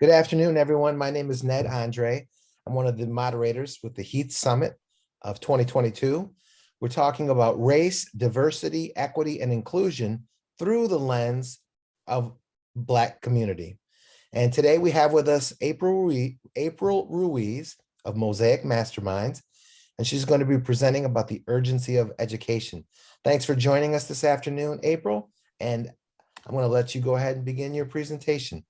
Good afternoon, everyone. My name is Ned Andre. I'm one of the moderators with the HEATH Summit of 2022. We're talking about race, diversity, equity, and inclusion through the lens of Black community. And today we have with us April Ruiz of Mosaic Masterminds, and she's going to be presenting about the urgency of education. Thanks for joining us this afternoon, April, and I'm going to let you go ahead and begin your presentation.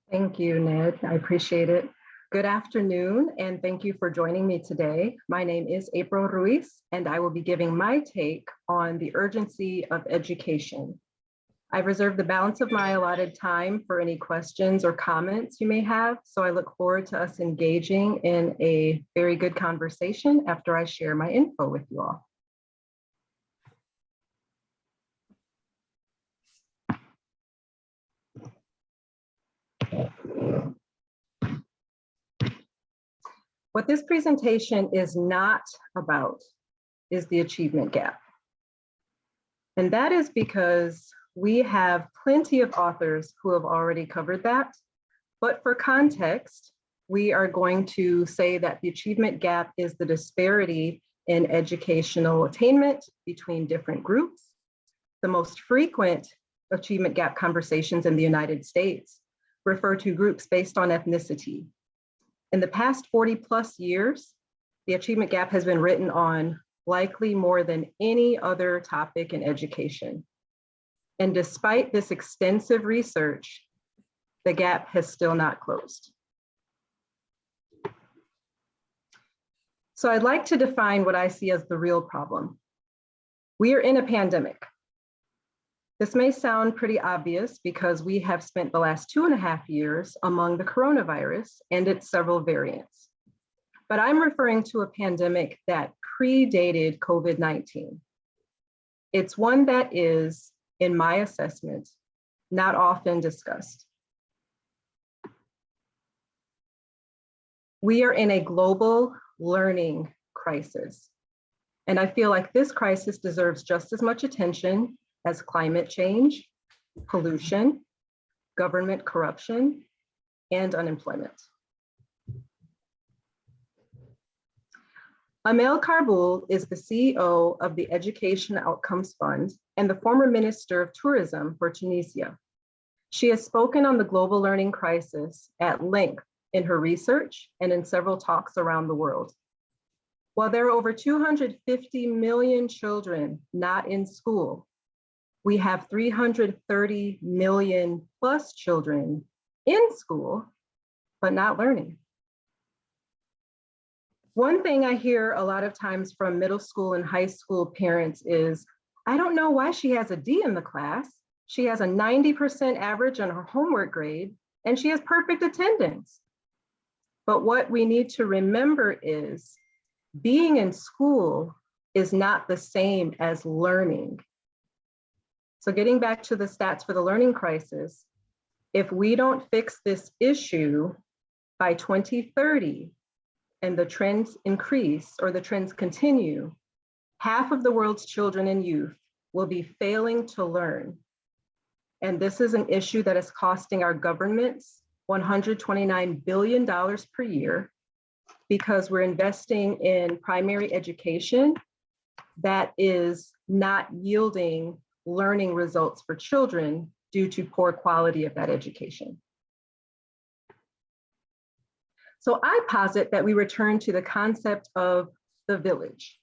Thank you, Ned. I appreciate it. Good afternoon, and thank you for joining me today. My name is April Ruiz, and I will be giving my take on the urgency of education. I've reserved the balance of my allotted time for any questions or comments you may have, so I look forward to us engaging in a very good conversation after I share my info with you all. What this presentation is not about is the achievement gap. And that is because we have plenty of authors who have already covered that. But for context, we are going to say that the achievement gap is the disparity in educational attainment between different groups. The most frequent achievement gap conversations in the United States refer to groups based on ethnicity. In the past 40+ years, the achievement gap has been written on likely more than any other topic in education. And despite this extensive research, the gap has still not closed. So I'd like to define what I see as the real problem. We are in a pandemic. This may sound pretty obvious because we have spent the last 2.5 years among the coronavirus and its several variants. But I'm referring to a pandemic that predated COVID-19. It's one that is, in my assessment, not often discussed. We are in a global learning crisis. And I feel like this crisis deserves just as much attention as climate change, pollution, government corruption, and unemployment. Amel Karbul is the CEO of the Education Outcomes Fund and the former Minister of Tourism for Tunisia. She has spoken on the global learning crisis at length in her research and in several talks around the world. While there are over 250 million children not in school, we have 330 million plus children in school, but not learning. One thing I hear a lot of times from middle school and high school parents is, I don't know why she has a D in the class. She has a 90% average on her homework grade, and she has perfect attendance. But what we need to remember is being in school is not the same as learning. So getting back to the stats for the learning crisis, if we don't fix this issue by 2030 and the trends increase or the trends continue, half of the world's children and youth will be failing to learn. And this is an issue that is costing our governments $129 billion per year because we're investing in primary education that is not yielding learning results for children due to poor quality of that education. So I posit that we return to the concept of the village.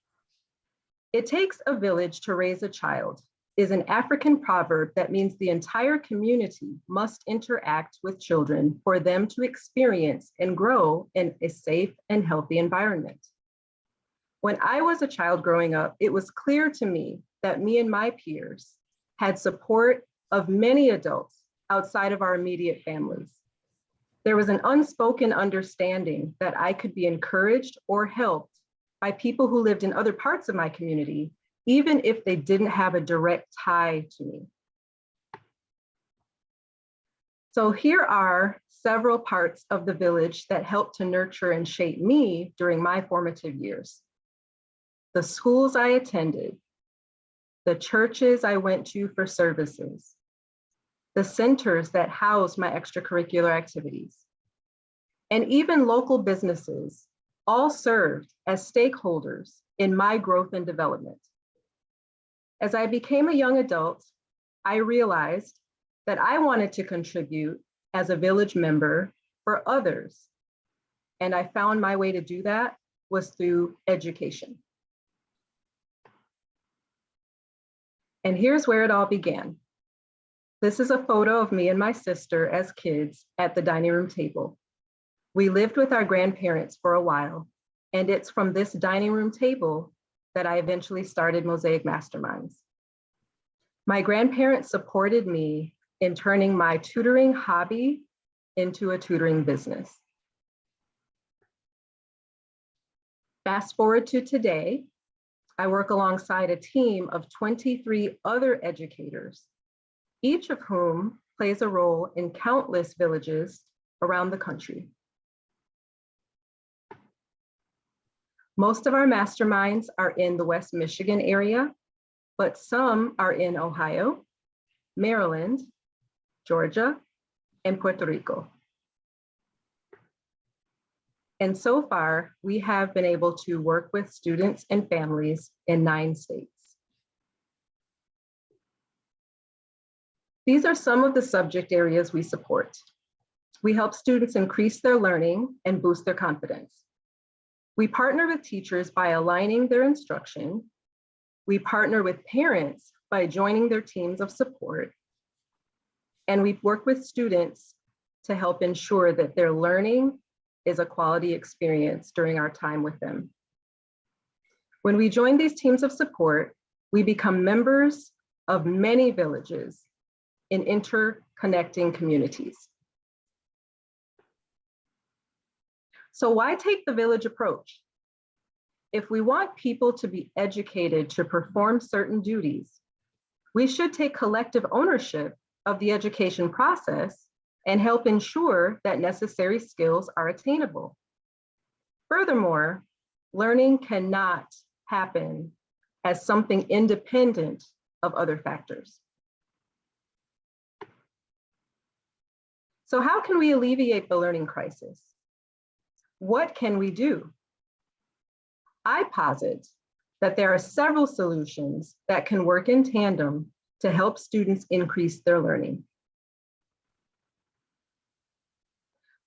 It takes a village to raise a child is an African proverb that means the entire community must interact with children for them to experience and grow in a safe and healthy environment. When I was a child growing up, it was clear to me that me and my peers had support of many adults outside of our immediate families. There was an unspoken understanding that I could be encouraged or helped by people who lived in other parts of my community, even if they didn't have a direct tie to me. So here are several parts of the village that helped to nurture and shape me during my formative years. The schools I attended, the churches I went to for services, the centers that housed my extracurricular activities, and even local businesses all served as stakeholders in my growth and development. As I became a young adult, I realized that I wanted to contribute as a village member for others. And I found my way to do that was through education. And here's where it all began. This is a photo of me and my sister as kids at the dining room table. We lived with our grandparents for a while, and it's from this dining room table that I eventually started Mosaic Masterminds. My grandparents supported me in turning my tutoring hobby into a tutoring business. Fast forward to today, I work alongside a team of 23 other educators, each of whom plays a role in countless villages around the country. Most of our masterminds are in the West Michigan area, but some are in Ohio, Maryland, Georgia, and Puerto Rico. And so far, we have been able to work with students and families in 9 states. These are some of the subject areas we support. We help students increase their learning and boost their confidence. We partner with teachers by aligning their instruction. We partner with parents by joining their teams of support. And we work with students to help ensure that their learning is a quality experience during our time with them. When we join these teams of support, we become members of many villages in interconnecting communities. So why take the village approach? If we want people to be educated to perform certain duties, we should take collective ownership of the education process and help ensure that necessary skills are attainable. Furthermore, learning cannot happen as something independent of other factors. So how can we alleviate the learning crisis? What can we do? I posit that there are several solutions that can work in tandem to help students increase their learning.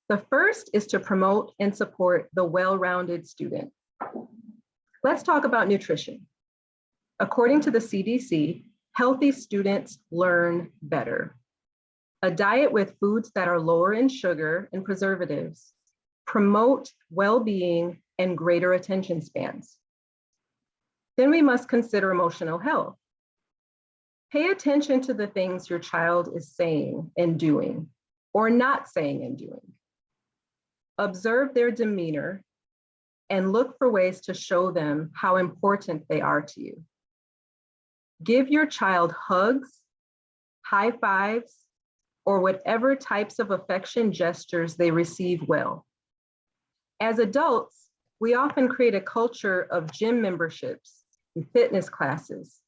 The first is to promote and support the well-rounded student. Let's talk about nutrition. According to the CDC, healthy students learn better. A diet with foods that are lower in sugar and preservatives promote well-being and greater attention spans. Then we must consider emotional health. Pay attention to the things your child is saying and doing, or not saying and doing. Observe their demeanor and look for ways to show them how important they are to you. Give your child hugs, high fives, or whatever types of affection gestures they receive well. As adults, we often create a culture of gym memberships and fitness classes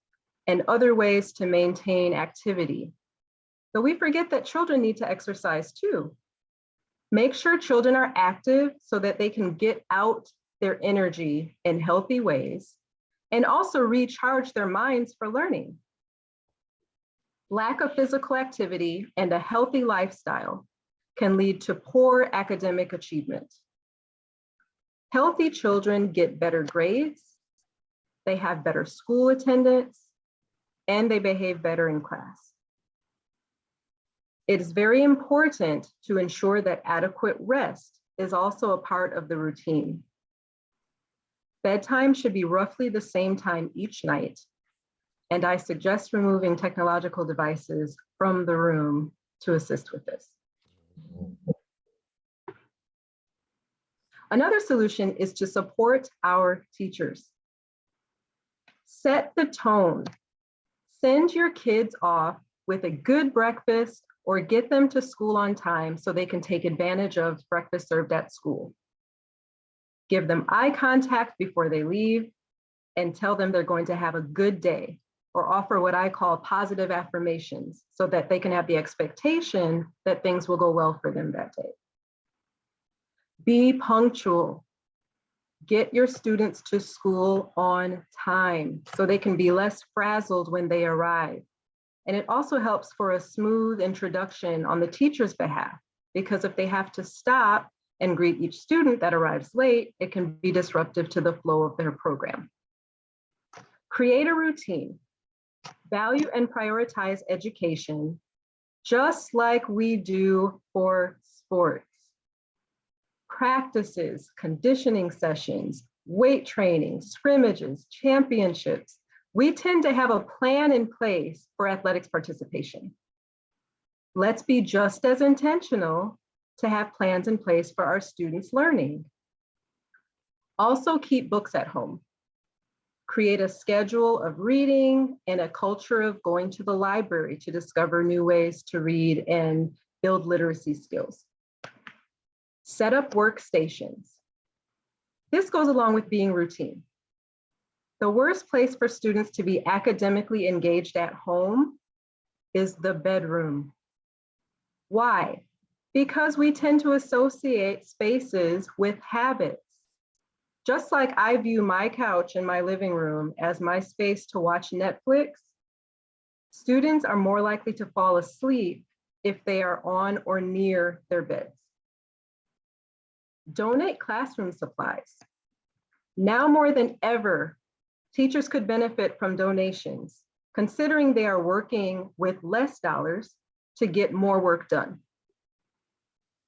and other ways to maintain activity. But we forget that children need to exercise too. Make sure children are active so that they can get out their energy in healthy ways and also recharge their minds for learning. Lack of physical activity and a healthy lifestyle can lead to poor academic achievement. Healthy children get better grades, they have better school attendance, and they behave better in class. It is very important to ensure that adequate rest is also a part of the routine. Bedtime should be roughly the same time each night, and I suggest removing technological devices from the room to assist with this. Another solution is to support our teachers. Set the tone. Send your kids off with a good breakfast or get them to school on time so they can take advantage of breakfast served at school. Give them eye contact before they leave and tell them they're going to have a good day, or offer what I call positive affirmations so that they can have the expectation that things will go well for them that day. Be punctual. Get your students to school on time so they can be less frazzled when they arrive. And it also helps for a smooth introduction on the teacher's behalf, because if they have to stop and greet each student that arrives late, it can be disruptive to the flow of their program. Create a routine. Value and prioritize education, just like we do for sports. Practices, conditioning sessions, weight training, scrimmages, championships. We tend to have a plan in place for athletics participation. Let's be just as intentional to have plans in place for our students' learning. Also, keep books at home. Create a schedule of reading and a culture of going to the library to discover new ways to read and build literacy skills. Set up workstations. This goes along with being routine. The worst place for students to be academically engaged at home is the bedroom. Why? Because we tend to associate spaces with habits. Just like I view my couch in my living room as my space to watch Netflix, students are more likely to fall asleep if they are on or near their beds. Donate classroom supplies. Now more than ever, teachers could benefit from donations, considering they are working with less dollars to get more work done.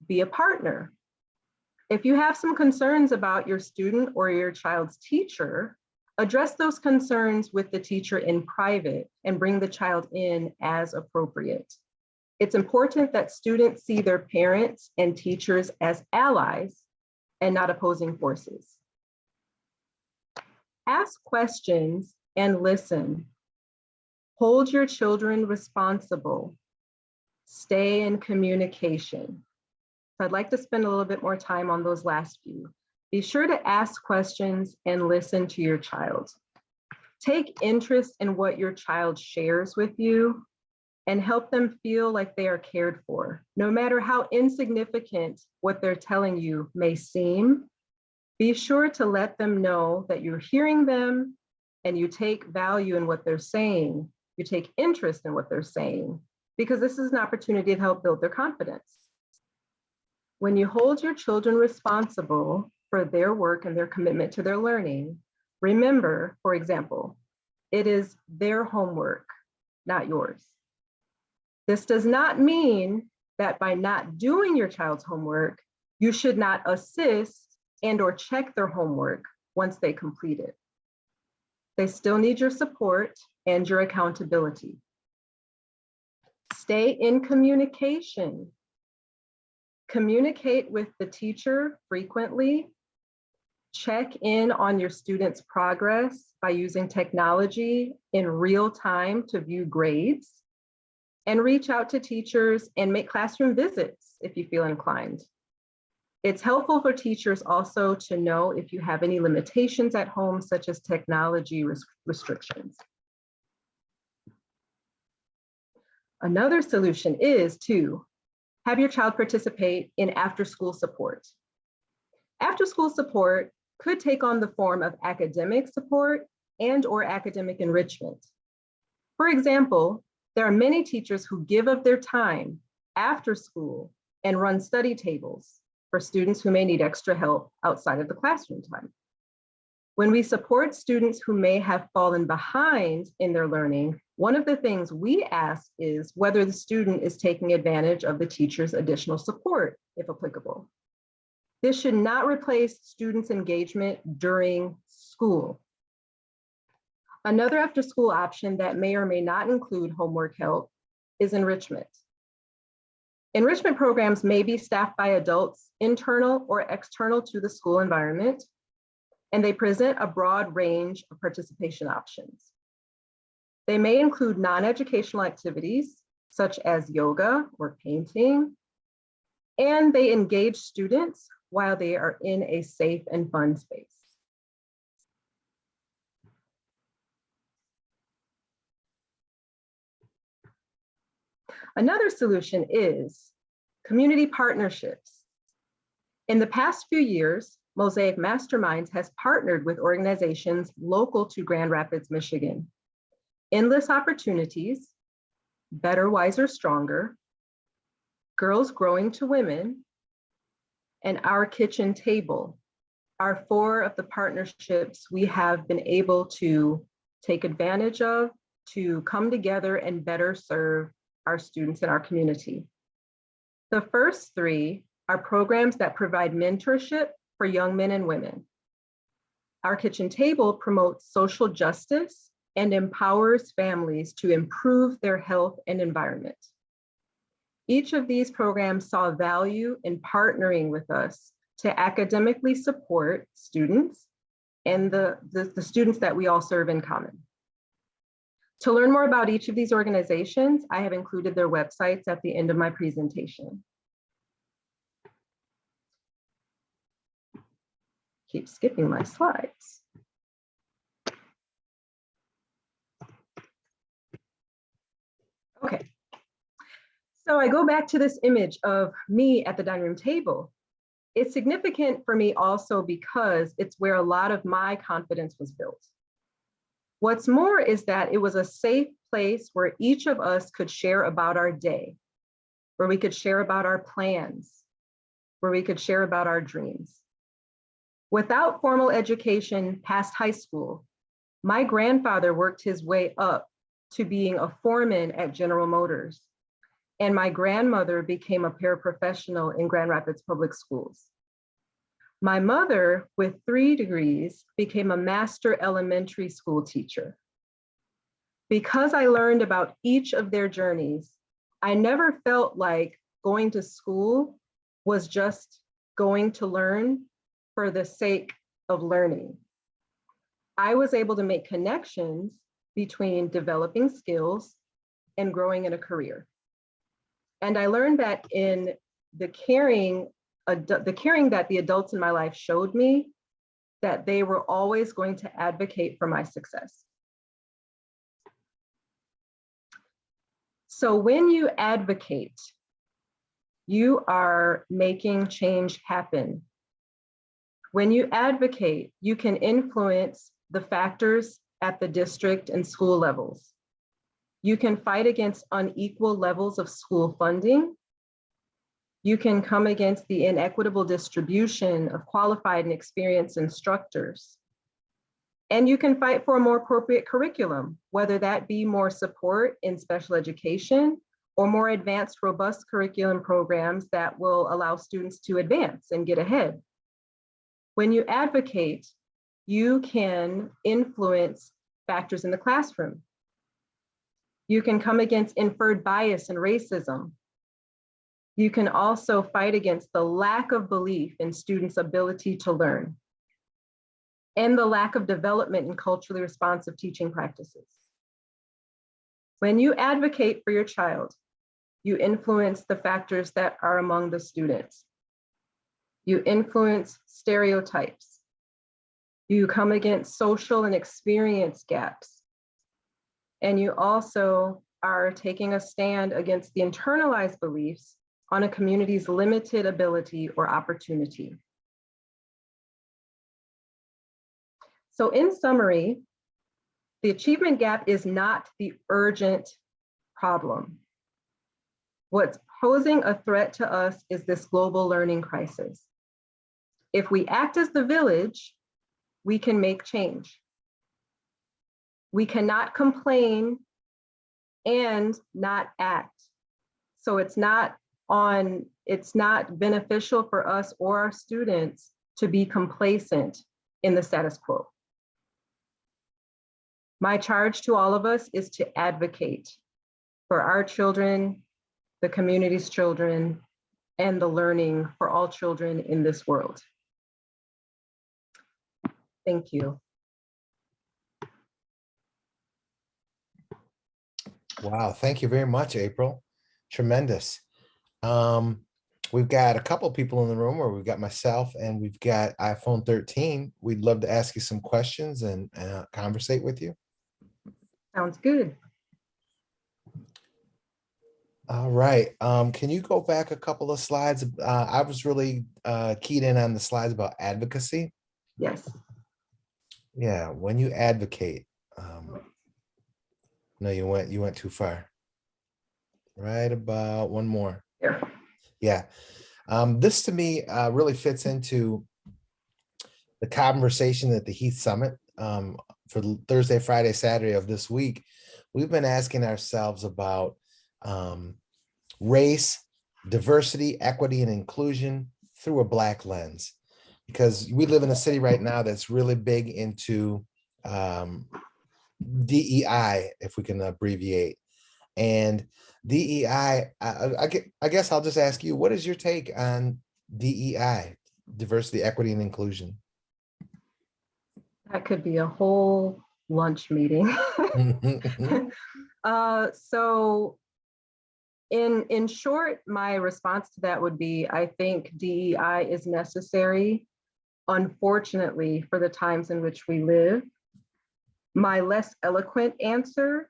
Be a partner. If you have some concerns about your student or your child's teacher, address those concerns with the teacher in private and bring the child in as appropriate. It's important that students see their parents and teachers as allies and not opposing forces. Ask questions and listen. Hold your children responsible. Stay in communication. So I'd like to spend a little bit more time on those last few. Be sure to ask questions and listen to your child. Take interest in what your child shares with you and help them feel like they are cared for. No matter how insignificant what they're telling you may seem, be sure to let them know that you're hearing them and you take value in what they're saying. You take interest in what they're saying, because this is an opportunity to help build their confidence. When you hold your children responsible for their work and their commitment to their learning, remember, for example, it is their homework, not yours. This does not mean that by not doing your child's homework, you should not assist and or check their homework once they complete it. They still need your support and your accountability. Stay in communication. Communicate with the teacher frequently. Check in on your students' progress by using technology in real time to view grades, and reach out to teachers and make classroom visits if you feel inclined. It's helpful for teachers also to know if you have any limitations at home, such as technology restrictions. Another solution is to have your child participate in after-school support. After-school support could take on the form of academic support and or academic enrichment. For example, there are many teachers who give of their time after school and run study tables for students who may need extra help outside of the classroom time. When we support students who may have fallen behind in their learning, one of the things we ask is whether the student is taking advantage of the teacher's additional support, if applicable. This should not replace students' engagement during school. Another after-school option that may or may not include homework help is enrichment. Enrichment programs may be staffed by adults, internal or external to the school environment, and they present a broad range of participation options. They may include non-educational activities, such as yoga or painting, and they engage students while they are in a safe and fun space. Another solution is community partnerships. In the past few years, Mosaic Masterminds has partnered with organizations local to Grand Rapids, Michigan. Endless Opportunities, Better, Wiser, Stronger, Girls Growing to Women, and Our Kitchen Table are 4 of the partnerships we have been able to take advantage of to come together and better serve our students in our community. The first 3 are programs that provide mentorship for young men and women. Our Kitchen Table promotes social justice and empowers families to improve their health and environment. Each of these programs saw value in partnering with us to academically support students and the students that we all serve in common. To learn more about each of these organizations, I have included their websites at the end of my presentation. Keep skipping my slides. Okay, so I go back to this image of me at the dining room table. It's significant for me also because it's where a lot of my confidence was built. What's more is that it was a safe place where each of us could share about our day, where we could share about our plans, where we could share about our dreams. Without formal education past high school, my grandfather worked his way up to being a foreman at General Motors, and my grandmother became a paraprofessional in Grand Rapids Public Schools. My mother, with 3 degrees, became a master elementary school teacher. Because I learned about each of their journeys, I never felt like going to school was just going to learn for the sake of learning. I was able to make connections between developing skills and growing in a career. And I learned that in the caring that the adults in my life showed me, that they were always going to advocate for my success. So when you advocate, you are making change happen. When you advocate, you can influence the factors at the district and school levels. You can fight against unequal levels of school funding. You can come against the inequitable distribution of qualified and experienced instructors. And you can fight for a more appropriate curriculum, whether that be more support in special education or more advanced, robust curriculum programs that will allow students to advance and get ahead. When you advocate, you can influence factors in the classroom. You can come against inferred bias and racism. You can also fight against the lack of belief in students' ability to learn and the lack of development in culturally responsive teaching practices. When you advocate for your child, you influence the factors that are among the students. You influence stereotypes. You come against social and experience gaps. And you also are taking a stand against the internalized beliefs on a community's limited ability or opportunity. So in summary, the achievement gap is not the urgent problem. What's posing a threat to us is this global learning crisis. If we act as the village, we can make change. We cannot complain and not act. So it's not beneficial for us or our students to be complacent in the status quo. My charge to all of us is to advocate for our children, the community's children, and the learning for all children in this world. Thank you. Wow, thank you very much, April. Tremendous. We've got a couple people in the room where we've got myself and we've got iPhone 13. We'd love to ask you some questions and conversate with you. Sounds good. All right. Can you go back a couple of slides? I was really keyed in on the slides about advocacy. Yes. Yeah, when you advocate, no, you went too far. Right about one more. Here. Yeah. This to me really fits into the conversation at the Heath Summit for Thursday, Friday, Saturday of this week. We've been asking ourselves about race, diversity, equity, and inclusion through a Black lens, because we live in a city right now that's really big into DEI, if we can abbreviate. And DEI, I guess I'll just ask you, what is your take on DEI, diversity, equity, and inclusion? That could be a whole lunch meeting. So in short, my response to that would be, I think DEI is necessary, unfortunately, for the times in which we live. My less eloquent answer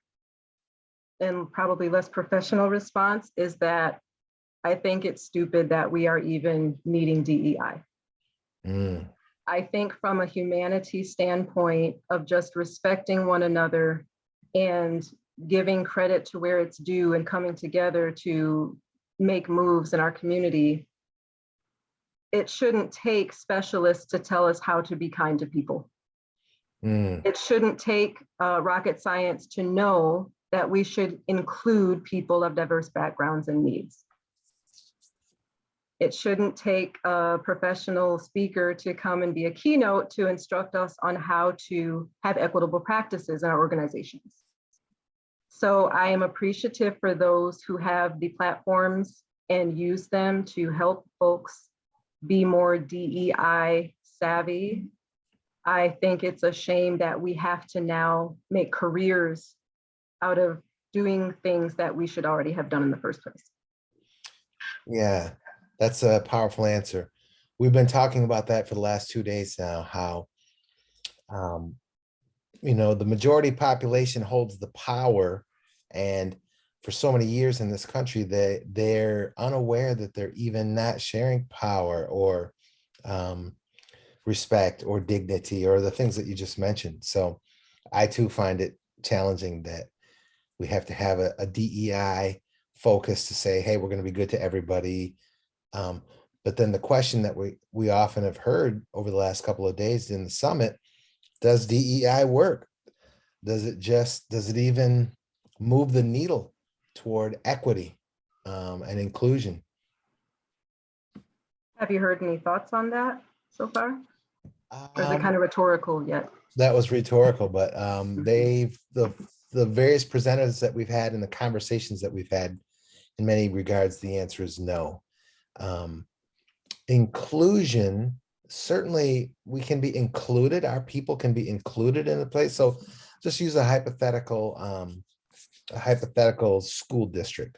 and probably less professional response is that I think it's stupid that we are even needing DEI. I think from a humanity standpoint of just respecting one another and giving credit to where it's due and coming together to make moves in our community, it shouldn't take specialists to tell us how to be kind to people. It shouldn't take rocket science to know that we should include people of diverse backgrounds and needs. It shouldn't take a professional speaker to come and be a keynote to instruct us on how to have equitable practices in our organizations. So I am appreciative for those who have the platforms and use them to help folks be more DEI savvy. I think it's a shame that we have to now make careers out of doing things that we should already have done in the first place. Yeah, that's a powerful answer. We've been talking about that for the last 2 days now, how the majority population holds the power, and for so many years in this country, they're unaware that they're even not sharing power or respect or dignity or the things that you just mentioned. So I too find it challenging that we have to have a DEI focus to say, hey, we're going to be good to everybody. But then the question that we often have heard over the last couple of days in the summit, does DEI work? Does it even move the needle toward equity and inclusion? Have you heard any thoughts on that so far? Or is it kind of rhetorical yet? That was rhetorical, but the various presenters that we've had and the conversations that we've had, in many regards, the answer is no. Inclusion, certainly we can be included, our people can be included in a place. So just use a hypothetical school district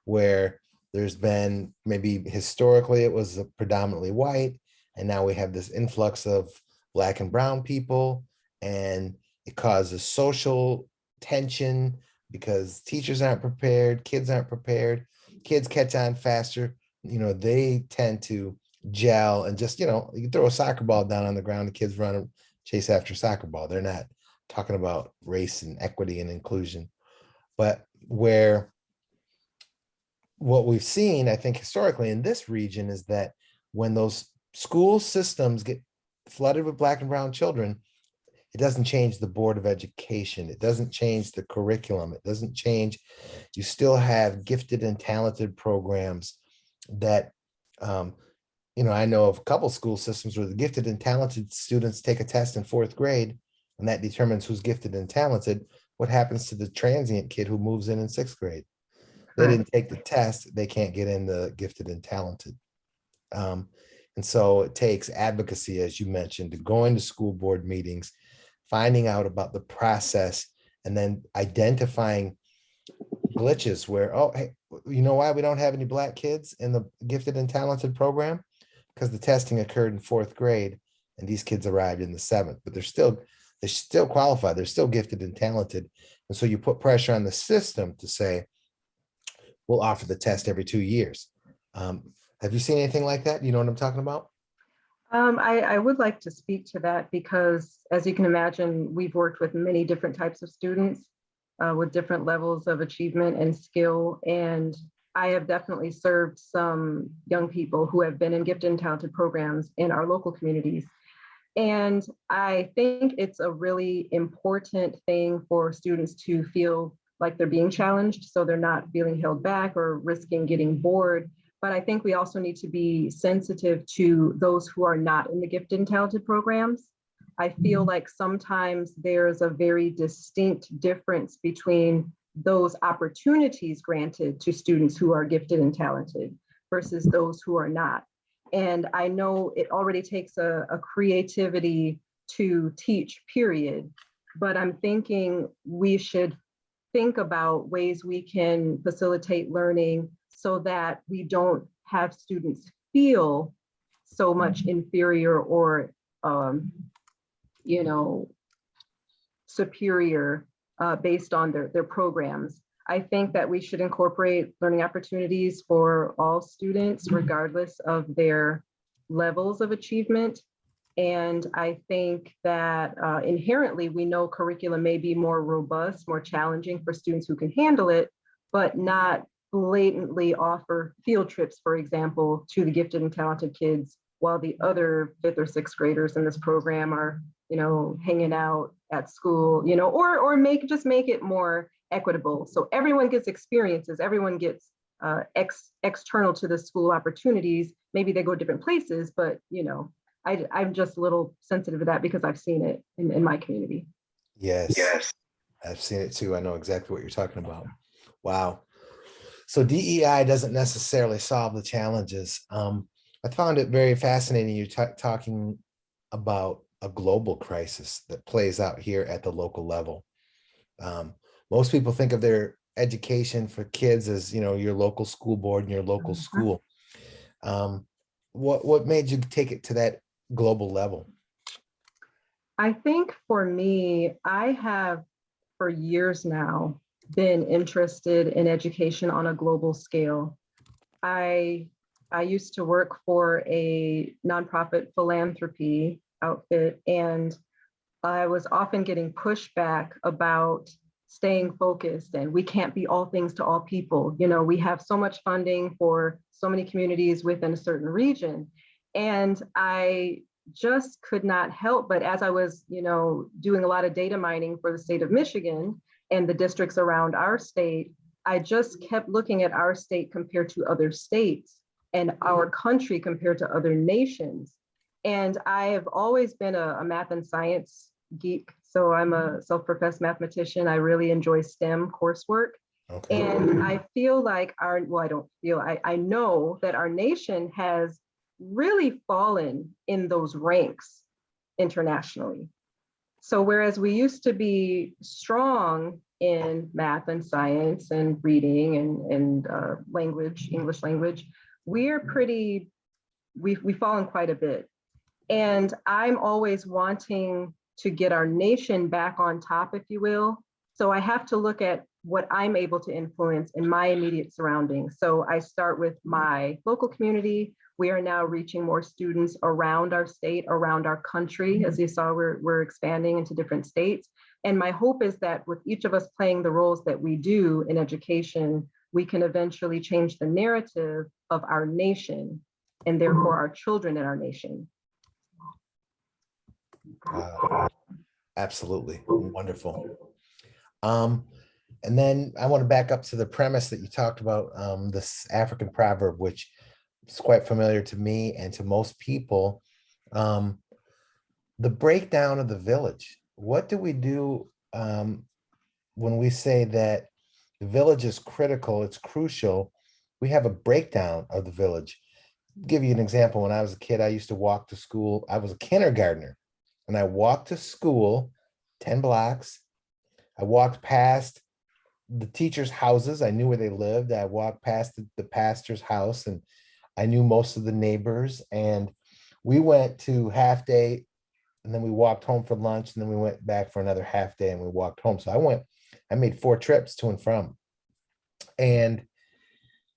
where there's been, maybe historically it was predominantly white, and now we have this influx of Black and brown people, and it causes social tension because teachers aren't prepared, kids aren't prepared, kids catch on faster, they tend to gel and just, you throw a soccer ball down on the ground, the kids run and chase after a soccer ball. They're not talking about race and equity and inclusion. But what we've seen, I think, historically in this region is that when those school systems get flooded with Black and brown children, it doesn't change the Board of Education. It doesn't change the curriculum. It doesn't change. You still have gifted and talented programs that, I know of a couple school systems where the gifted and talented students take a test in 4th grade, and that determines who's gifted and talented. What happens to the transient kid who moves in 6th grade? They didn't take the test. They can't get in the gifted and talented. And so it takes advocacy, as you mentioned, going to school board meetings, finding out about the process, and then identifying glitches where, oh, hey, you know why we don't have any Black kids in the gifted and talented program? Because the testing occurred in 4th grade and these kids arrived in the 7th, but they're still qualified. They're still gifted and talented. And so you put pressure on the system to say, we'll offer the test every 2 years. Have you seen anything like that? You know what I'm talking about? I would like to speak to that because, as you can imagine, we've worked with many different types of students with different levels of achievement and skill. And I have definitely served some young people who have been in gifted and talented programs in our local communities. And I think it's a really important thing for students to feel like they're being challenged, so they're not feeling held back or risking getting bored. But I think we also need to be sensitive to those who are not in the gifted and talented programs. I feel like sometimes there's a very distinct difference between those opportunities granted to students who are gifted and talented versus those who are not. And I know it already takes a creativity to teach, period. But I'm thinking we should think about ways we can facilitate learning so that we don't have students feel so much inferior or, you know, superior based on their programs. I think that we should incorporate learning opportunities for all students, regardless of their levels of achievement. And I think that inherently, we know curriculum may be more robust, more challenging for students who can handle it, but not blatantly offer field trips, for example, to the gifted and talented kids, while the other 5th or 6th graders in this program are, hanging out at school, or make it more equitable. So everyone gets experiences, everyone gets external to the school opportunities. Maybe they go different places, but I'm just a little sensitive to that because I've seen it in my community. Yes, I've seen it too. I know exactly what you're talking about. Wow. So DEI doesn't necessarily solve the challenges. I found it very fascinating you talking about a global crisis that plays out here at the local level. Most people think of their education for kids as, your local school board and your local school. What made you take it to that global level? I think for me, I have for years now been interested in education on a global scale. I used to work for a nonprofit philanthropy outfit, and I was often getting pushback about staying focused, and we can't be all things to all people. We have so much funding for so many communities within a certain region. And I just could not help but, as I was, doing a lot of data mining for the state of Michigan and the districts around our state, I just kept looking at our state compared to other states and our country compared to other nations. And I have always been a math and science geek. So I'm a self-professed mathematician. I really enjoy STEM coursework. Okay. And I feel like I know that our nation has really fallen in those ranks internationally. So whereas we used to be strong in math and science and reading and language, English language, we've fallen quite a bit. And I'm always wanting to get our nation back on top, if you will. So I have to look at what I'm able to influence in my immediate surroundings. So I start with my local community. We are now reaching more students around our state, around our country. As you saw, we're expanding into different states. And my hope is that with each of us playing the roles that we do in education, we can eventually change the narrative of our nation and therefore our children in our nation. Absolutely wonderful. And then I want to back up to the premise that you talked about, this African proverb, which is quite familiar to me and to most people. The breakdown of the village. What do we do when we say that the village is critical, it's crucial? We have a breakdown of the village. I'll give you an example. When I was a kid, I used to walk to school. I was a kindergartner. And I walked to school 10 blocks. I walked past the teachers' houses. I knew where they lived. I walked past the pastor's house, and I knew most of the neighbors. And we went to half day, and then we walked home for lunch, and then we went back for another half day, and we walked home. So I made 4 trips to and from. And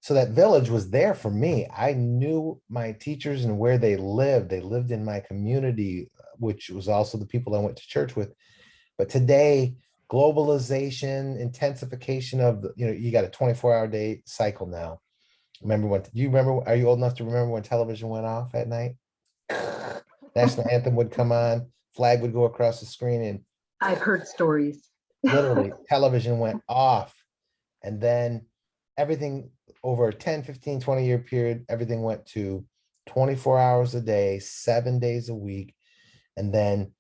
So that village was there for me. I knew my teachers and where they lived. They lived in my community, which was also the people I went to church with. But today, globalization, intensification of you got a 24-hour day cycle now. Remember when, do you remember, are you old enough to remember when television went off at night? National anthem would come on, flag would go across the screen, and I've heard stories. literally television went off. And then everything over a 10, 15, 20-year period, everything went to 24 hours a day, 7 days a week. And then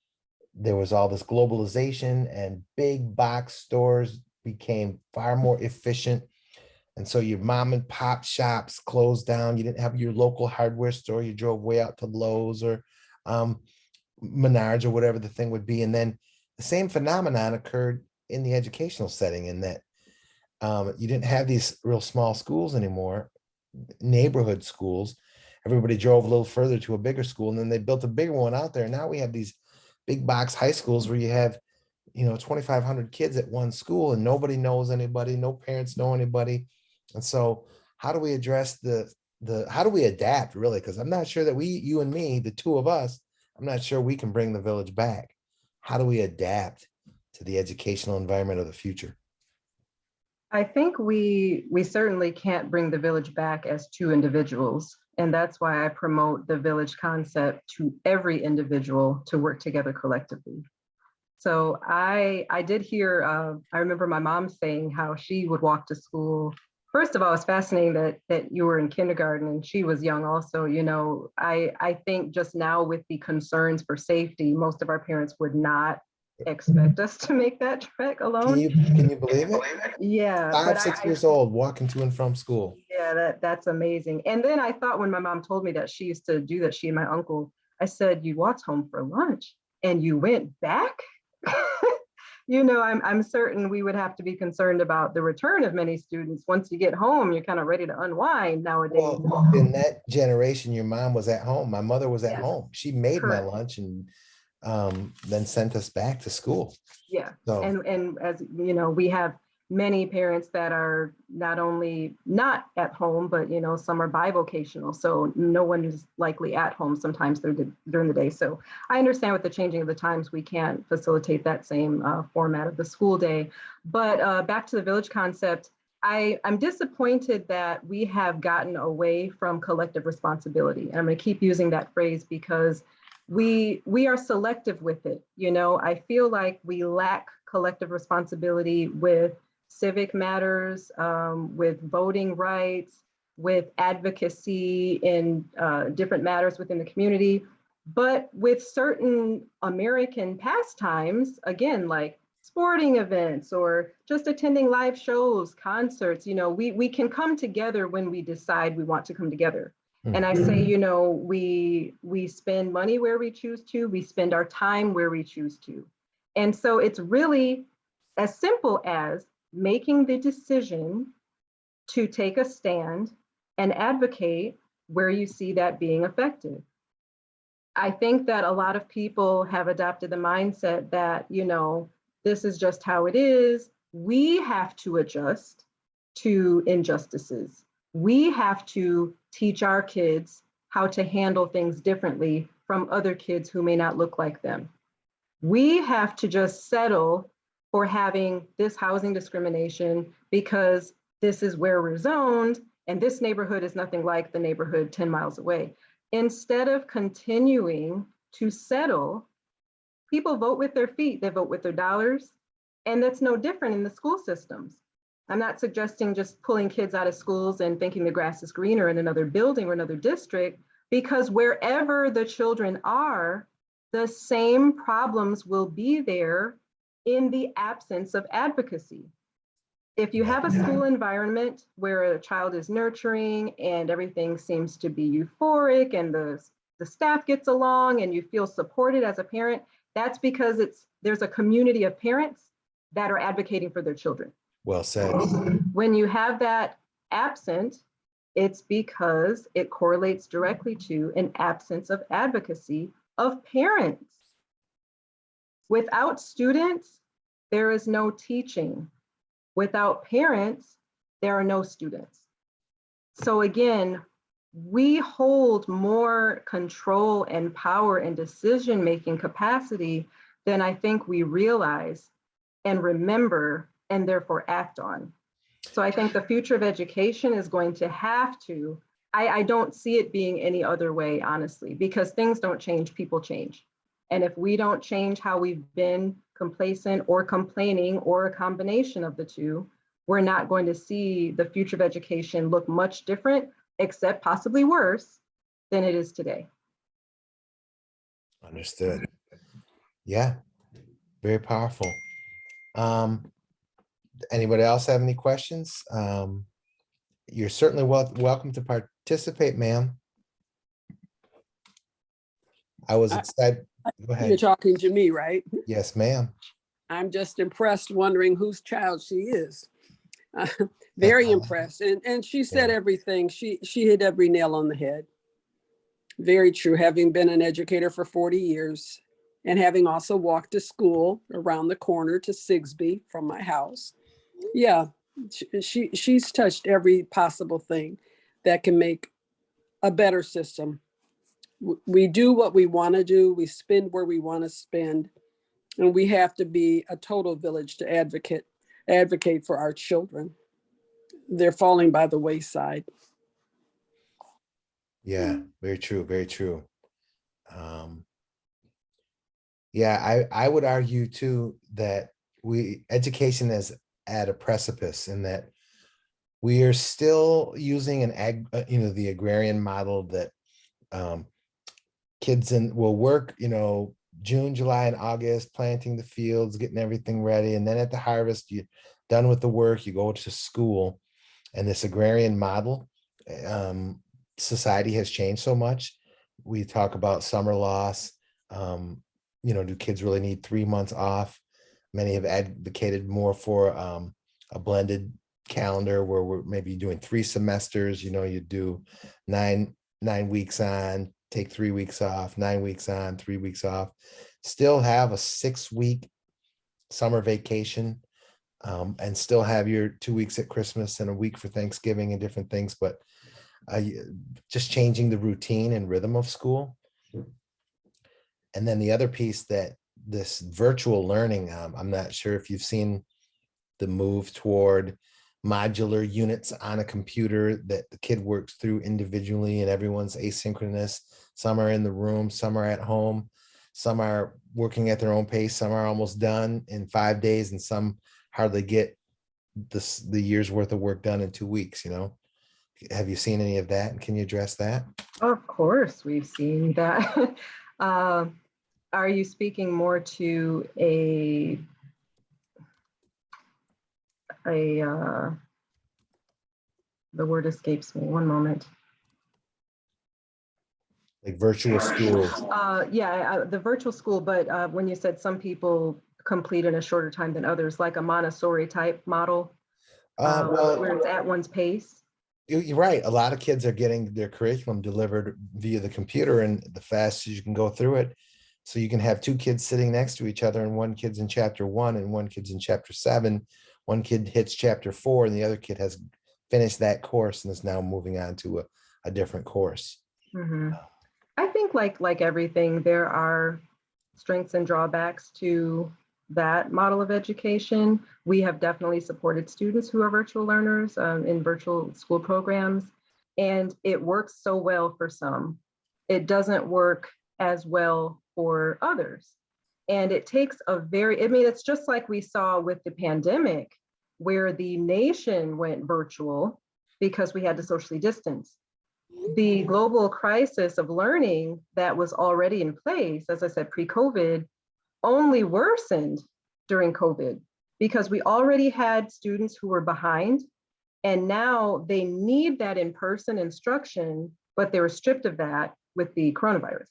there was all this globalization, and big box stores became far more efficient. And so your mom and pop shops closed down. You didn't have your local hardware store. You drove way out to Lowe's or um, Menards or whatever the thing would be. And then the same phenomenon occurred in the educational setting, in that you didn't have these real small schools anymore, neighborhood schools. Everybody drove a little further to a bigger school, and then they built a bigger one out there. Now we have these big box high schools where you have 2,500 kids at one school, and nobody knows anybody, no parents know anybody. And so how do we address how do we adapt, really? Because I'm not sure that you and me, the two of us, I'm not sure we can bring the village back. How do we adapt to the educational environment of the future? I think we certainly can't bring the village back as two individuals. And that's why I promote the village concept to every individual to work together collectively. So I did hear, I remember my mom saying how she would walk to school. First of all, it's fascinating that you were in kindergarten and she was young also. I think just now with the concerns for safety, most of our parents would not expect us to make that trek alone. Can you believe it? Yeah, but 5, 6 years old, walking to and from school. yeah, that's amazing. And then I thought when my mom told me that she used to do that, she and my uncle, I said, you walked home for lunch and you went back? I'm certain we would have to be concerned about the return of many students. Once you get home, you're kind of ready to unwind nowadays. Well, in that generation, your mom was at home. My mother was at Yeah, home. She made my correct. lunch and then sent us back to school. Yeah. So And as you know, we have many parents that are not only not at home, but some are bivocational. So no one is likely at home sometimes during the day. So I understand with the changing of the times, we can't facilitate that same format of the school day. But back to the village concept, I'm disappointed that we have gotten away from collective responsibility. And I'm going to keep using that phrase because we are selective with it. I feel like we lack collective responsibility with civic matters, with voting rights, with advocacy in different matters within the community. But with certain American pastimes, again, like sporting events or just attending live shows, concerts, we can come together when we decide we want to come together. And I say, we spend money where we choose to, we spend our time where we choose to. And so it's really as simple as making the decision to take a stand and advocate where you see that being effective. I think that a lot of people have adopted the mindset that, this is just how it is. We have to adjust to injustices. We have to teach our kids how to handle things differently from other kids who may not look like them. We have to just settle for having this housing discrimination because this is where we're zoned and this neighborhood is nothing like the neighborhood 10 miles away. Instead of continuing to settle, people vote with their feet, they vote with their dollars, and that's no different in the school systems. I'm not suggesting just pulling kids out of schools and thinking the grass is greener in another building or another district, because wherever the children are, the same problems will be there in the absence of advocacy. If you have a school environment where a child is nurturing and everything seems to be euphoric and the staff gets along and you feel supported as a parent, that's because there's a community of parents that are advocating for their children. well said. When you have that absent, it's because it correlates directly to an absence of advocacy of parents. Without students, there is no teaching. Without parents, there are no students. So again, we hold more control and power and decision-making capacity than I think we realize and remember and therefore act on. So I think the future of education is going to have to, I don't see it being any other way, honestly, because things don't change, people change. And if we don't change how we've been complacent or complaining or a combination of the two, we're not going to see the future of education look much different, except possibly worse than it is today. Understood. Yeah, very powerful. Anybody else have any questions? You're certainly welcome to participate, ma'am. I was excited. Go You're ahead. talking to me, right? Yes, ma'am. I'm just impressed, wondering whose child she is. Very impressed. And she said Yeah. everything. She hit every nail on the head. Very true. Having been an educator for 40 years and having also walked to school around the corner to Sigsbee from my house. Yeah, she's touched every possible thing that can make a better system. We do what we want to do. We spend where we want to spend. And we have to be a total village to advocate for our children. They're falling by the wayside. Yeah, very true. Very true. Yeah, I would argue too that education is at a precipice, in that we are still using the agrarian model that kids will work, June, July, and August, planting the fields, getting everything ready. And then at the harvest, you're done with the work, you go to school. And this agrarian model, society has changed so much. We talk about summer loss. Do kids really need 3 months off? Many have advocated more for a blended calendar where we're maybe doing 3 semesters. You do nine weeks on, take 3 weeks off, 9 weeks on, 3 weeks off, still have a 6-week summer vacation, and still have your 2 weeks at Christmas and a week for Thanksgiving and different things, but just changing the routine and rhythm of school. And then the other piece, that this virtual learning, I'm not sure if you've seen the move toward modular units on a computer that the kid works through individually, and everyone's asynchronous. Some are in the room, some are at home, some are working at their own pace, some are almost done in 5 days, and some hardly get the year's worth of work done in 2 weeks. Have you seen any of that? And can you address that? Of course, we've seen that. Are you speaking more to the word escapes me, one moment. Like virtual schools? Yeah, the virtual school, but when you said some people complete in a shorter time than others, like a Montessori type model, where it's at one's pace. You're right. A lot of kids are getting their curriculum delivered via the computer, and the fastest you can go through it. So you can have 2 kids sitting next to each other, and one kid's in chapter 1 and one kid's in chapter 7. One kid hits chapter 4 and the other kid has finished that course and is now moving on to a different course. Mm-hmm. I think like everything, there are strengths and drawbacks to that model of education. We have definitely supported students who are virtual learners in virtual school programs, and it works so well for some. It doesn't work as well for others. And it takes it's just like we saw with the pandemic, where the nation went virtual because we had to socially distance. The global crisis of learning that was already in place, as I said, pre-COVID, only worsened during COVID, because we already had students who were behind, and now they need that in-person instruction, but they were stripped of that with the coronavirus.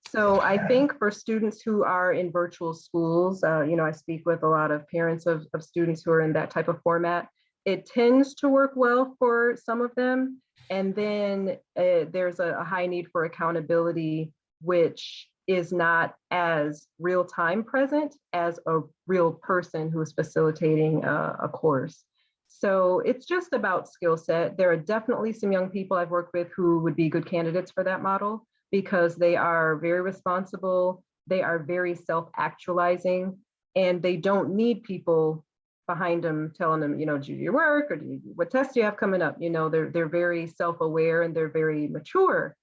So I think for students who are in virtual schools, I speak with a lot of parents of students who are in that type of format. It tends to work well for some of them. And then there's a high need for accountability, which is not as real-time present as a real person who is facilitating a course. So it's just about skill set. There are definitely some young people I've worked with who would be good candidates for that model because they are very responsible, they are very self-actualizing, and they don't need people behind them telling them, do your work or what tests do you have coming up? They're very self-aware and they're very mature.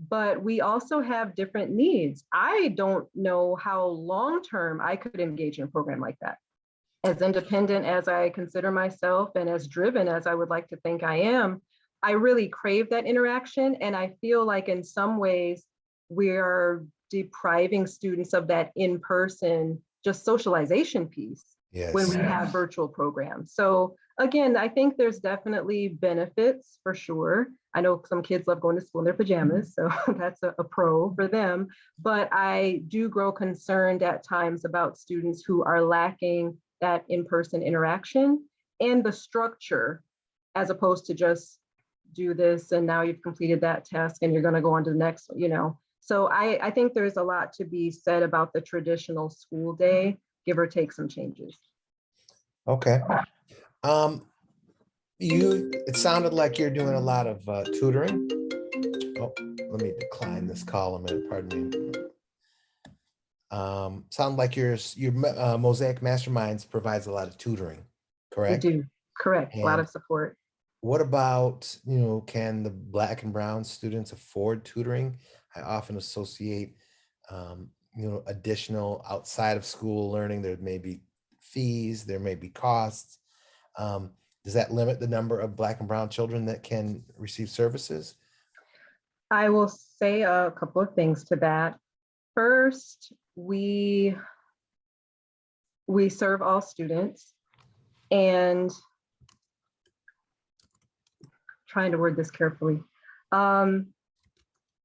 But we also have different needs. I don't know how long-term I could engage in a program like that. As independent as I consider myself and as driven as I would like to think I am, I really crave that interaction. And I feel like in some ways we are depriving students of that in-person just socialization piece when we have virtual programs. So again, I think there's definitely benefits for sure. I know some kids love going to school in their pajamas, so that's a pro for them. But I do grow concerned at times about students who are lacking that in-person interaction and the structure, as opposed to just do this and now you've completed that task and you're going to go on to the next, So I think there's a lot to be said about the traditional school day, give or take some changes. Okay. It sounded like you're doing a lot of tutoring. Oh, let me decline this call a minute, pardon me. Sound like your Mosaic Masterminds provides a lot of tutoring, correct? We do, correct, a lot And of support. what about, can the Black and Brown students afford tutoring? I often associate, additional outside of school learning. There may be fees, there may be costs. Does that limit the number of Black and Brown children that can receive services? I will say a couple of things to that. First, we serve all students, and trying to word this carefully. I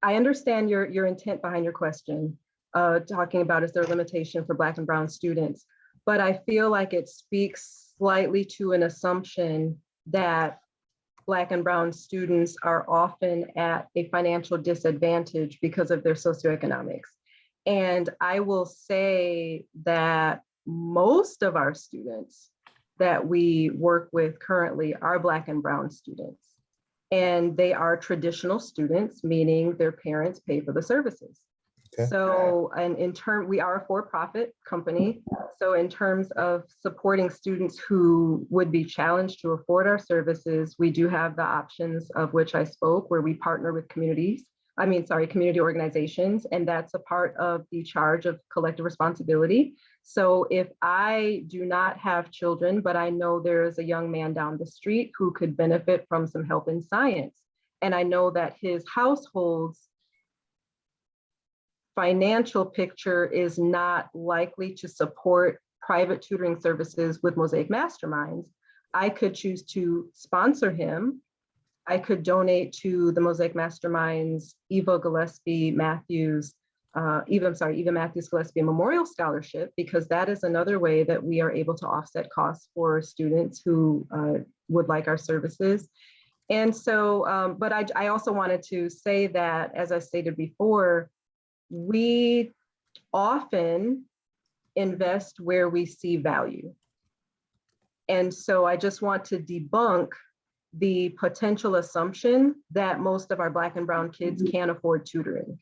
understand your intent behind your question, talking about is there a limitation for Black and Brown students, but I feel like it speaks slightly to an assumption that Black and Brown students are often at a financial disadvantage because of their socioeconomics. And I will say that most of our students that we work with currently are Black and Brown students. And they are traditional students, meaning their parents pay for the services. Okay. So, and we are a for-profit company. So in terms of supporting students who would be challenged to afford our services, we do have the options of which I spoke, where we partner with community organizations, and that's a part of the charge of collective responsibility. So if I do not have children, but I know there is a young man down the street who could benefit from some help in science, and I know that his household's financial picture is not likely to support private tutoring services with Mosaic Masterminds, I could choose to sponsor him. I could donate to the Mosaic Masterminds Eva Matthews Gillespie Memorial Scholarship, because that is another way that we are able to offset costs for students who would like our services. And so, but I also wanted to say that, as I stated before, we often invest where we see value. And so I just want to debunk the potential assumption that most of our Black and Brown kids can't afford tutoring.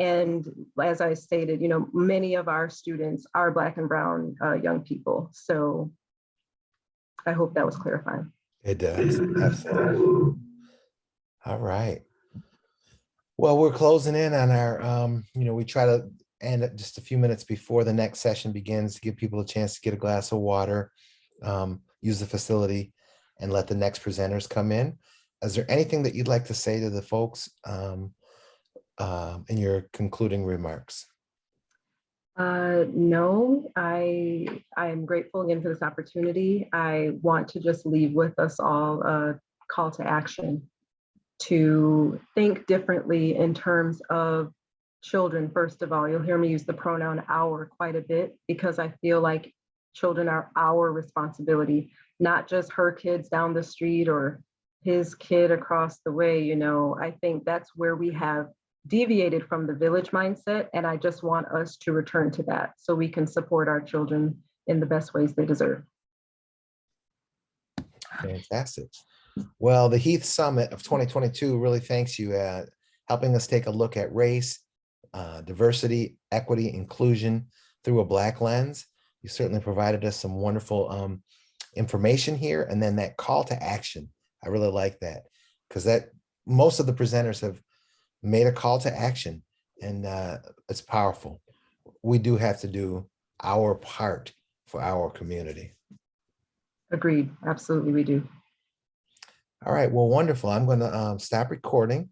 And as I stated, many of our students are Black and Brown young people. So I hope that was clarifying. It does, absolutely. All right. Well, we're closing in on our, we try to end it just a few minutes before the next session begins to give people a chance to get a glass of water, use the facility, and let the next presenters come in. Is there anything that you'd like to say to the folks in your concluding remarks? No, I am grateful again for this opportunity. I want to just leave with us all a call to action to think differently in terms of children. First of all, you'll hear me use the pronoun our quite a bit, because I feel like children are our responsibility, not just her kids down the street or his kid across the way. I think that's where we have deviated from the village mindset. And I just want us to return to that so we can support our children in the best ways they deserve. Fantastic. Well, the Heath Summit of 2022 really thanks you at helping us take a look at race, diversity, equity, inclusion through a Black lens. You certainly provided us some wonderful information here. And then that call to action, I really like that, because that most of the presenters have made a call to action, and it's powerful. We do have to do our part for our community. Agreed. Absolutely, we do. All right, well, wonderful. I'm going to stop recording.